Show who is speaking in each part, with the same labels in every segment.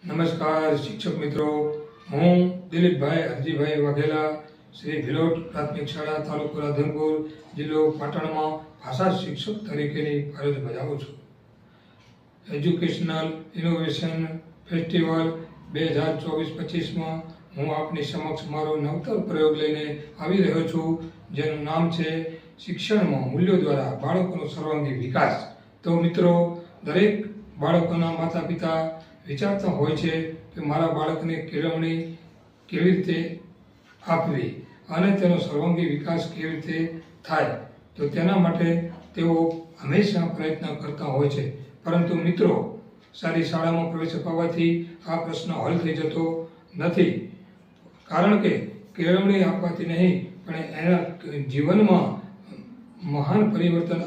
Speaker 1: નમસ્કાર શિક્ષક મિત્રો, હું દિલીપભાઈ હરજીભાઈ વાઘેલા, શ્રી ભિલોટ પ્રાથમિક શાળા, તાલુકો રાધનપુર, જિલ્લો પાટણમાં ભાષા શિક્ષક તરીકેની ફરજ બજાવું છું. એજ્યુકેશનલ ઇનોવેશન ફેસ્ટિવલ 2024-25માં હું આપની સમક્ષ મારો નવતર પ્રયોગ લઈને આવી રહ્યો છું, જેનું નામ છે શિક્ષણમાં મૂલ્યો દ્વારા બાળકોનો સર્વાંગી વિકાસ. તો મિત્રો, દરેક બાળકોના માતા પિતા વિચારતા હોય છે કે મારા બાળકને કેળવણી કેવી રીતે આપવી અને તેનો સર્વાંગી વિકાસ કેવી રીતે થાય. તો તેના માટે તેઓ હંમેશા પ્રયત્ન કરતા હોય છે. પરંતુ મિત્રો, સારી શાળામાં પ્રવેશ અપાવવાથી આ પ્રશ્ન હલ થઈ જતો નથી. કારણ કે કેળવણી આપવાથી નહીં, પણ એના જીવનમાં મહાન પરિવર્તન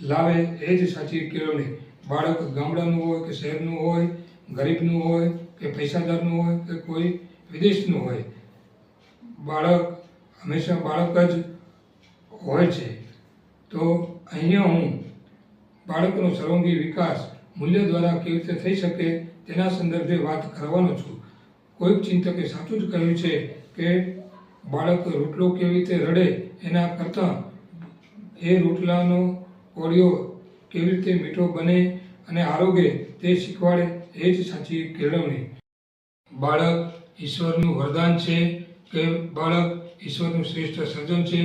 Speaker 1: લાવે એ જ સાચી કેળવણી. બાળક ગામડાનું હોય કે શહેરનું હોય, ગરીબનું હોય કે પૈસાદારનું હોય કે કોઈ વિદેશનું હોય, બાળક હંમેશા બાળક જ હોય છે. તો અહીંયા હું બાળકનો સર્વાંગી વિકાસ મૂલ્ય દ્વારા કેવી રીતે થઈ શકે તેના સંદર્ભે વાત કરવાનો છું. કોઈક ચિંતકે સાચું જ કહ્યું છે કે બાળક રોટલો કેવી રીતે રડે એના કરતાં એ રોટલાનો કોળિયો કેવી રીતે મીઠો બને અને આરોગે તે શીખવાડે એ જ સાચી કેળવણી. બાળક ઈશ્વરનું વરદાન છે કે બાળક ઈશ્વરનું શ્રેષ્ઠ સર્જન છે,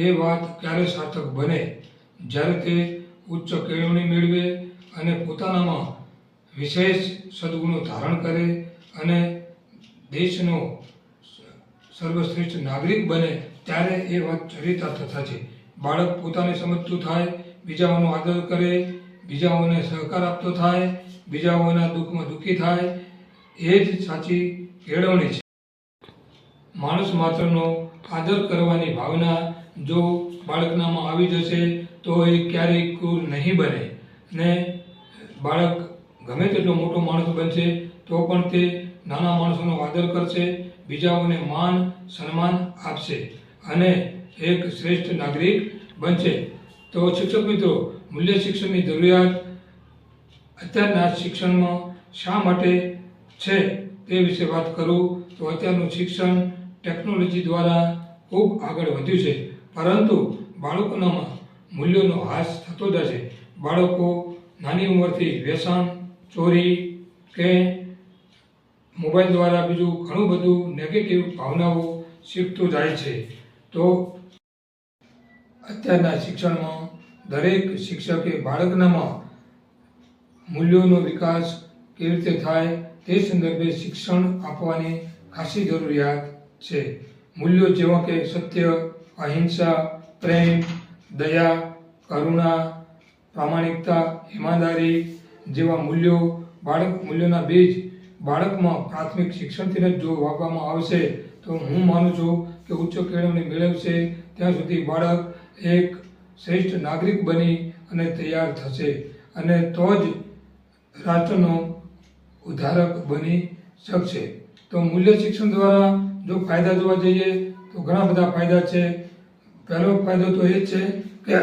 Speaker 1: એ વાત ક્યારે સાર્થક બને? જ્યારે તે ઉચ્ચ કેળવણી મેળવે અને પોતાનામાં વિશેષ સદગુણો ધારણ કરે અને દેશનો સર્વશ્રેષ્ઠ નાગરિક બને, ત્યારે એ વાત ચરિતાર્થ થશે. બાળક પોતાને સમજતું થાય, બીજાઓનો આદર કરે, બીજાઓને સહકાર આપતો થાય, બીજાઓના દુઃખમાં દુઃખી થાય, એ જ સાચી કેળવણી છે. માણસ માત્રનો આદર કરવાની ભાવના જો બાળકનામાં આવી જશે તો એ ક્યારેય ક્રૂર નહીં બને. ને બાળક ગમે તેટલો મોટો માણસ બનશે તો પણ તે નાના માણસોનો આદર કરશે, બીજાઓને માન સન્માન આપશે અને એક શ્રેષ્ઠ નાગરિક બનશે. તો શિક્ષક મિત્રો, મૂલ્ય શિક્ષણની જરૂરિયાત અત્યારના શિક્ષણમાં શા માટે છે તે વિશે વાત કરું તો અત્યારનું શિક્ષણ ટેકનોલોજી દ્વારા ખૂબ આગળ વધ્યું છે, પરંતુ બાળકોનામાં મૂલ્યોનો હાસ થતો જશે. બાળકો નાની ઉંમરથી વ્યસન, ચોરી કે મોબાઈલ દ્વારા બીજું ઘણું બધું નેગેટિવ ભાવનાઓ શીખતું જાય છે. તો અત્યારના શિક્ષણમાં દરેક શિક્ષકે બાળકનામાં મૂલ્યોનો વિકાસ કેવી રીતે થાય તે સંદર્ભે શિક્ષણ આપવાની ખાસી જરૂરિયાત છે. મૂલ્યો જેવા કે સત્ય, અહિંસા, પ્રેમ, દયા, કરુણા, પ્રામાણિકતા, ઈમાનદારી જેવા મૂલ્યોના બીજ બાળકમાં પ્રાથમિક શિક્ષણથી જ જો વાવવામાં આવશે તો હું માનું છું કે ઉચ્ચ કેળવણી મેળવશે ત્યાં સુધી બાળક એક શ્રેષ્ઠ નાગરિક બની અને તૈયાર થશે અને તો જ રાષ્ટ્રનો ઉદ્ધારક બની શકશે. તો મૂલ્ય શિક્ષણ દ્વારા જો ફાયદા જોવા જઈએ તો ઘણા બધા ફાયદા છે. પહેલો ફાયદો તો એ છે કે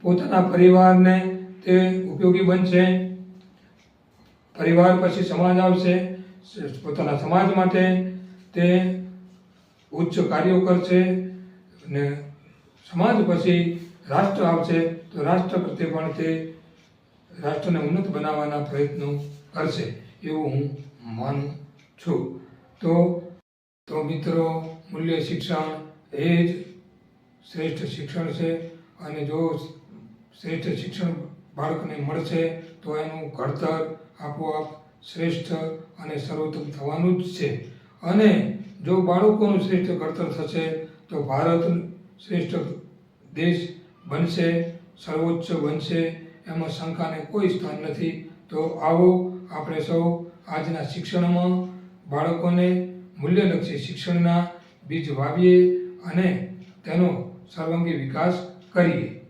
Speaker 1: પોતાના પરિવારને તે ઉપયોગી બનશે. પરિવાર પછી સમાજ આવશે, પોતાના સમાજ માટે તે ઉચ્ચ કાર્યો કરશે અને સમાજ પછી રાષ્ટ્ર આવશે તો રાષ્ટ્ર પ્રત્યે પણ તે રાષ્ટ્રને ઉન્નત બનાવવાના પ્રયત્નો કરશે એવું હું માનું છું. તો મિત્રો, મૂલ્ય શિક્ષણ એ જ શ્રેષ્ઠ શિક્ષણ છે અને જો શ્રેષ્ઠ શિક્ષણ બાળકને મળશે તો એનું ઘડતર આપોઆપ શ્રેષ્ઠ અને સર્વોત્તમ થવાનું જ છે. અને જો બાળકોનું શ્રેષ્ઠ ઘડતર થશે તો ભારત શ્રેષ્ઠ દેશ બનશે, સર્વોચ્ચ બનશે, એમાં શંકાને કોઈ સ્થાન નથી. તો આવો આપણે સૌ આજના શિક્ષણમાં બાળકોને મૂલ્યલક્ષી શિક્ષણના બીજ વાવીએ અને તેનો સર્વાંગી વિકાસ કરીએ.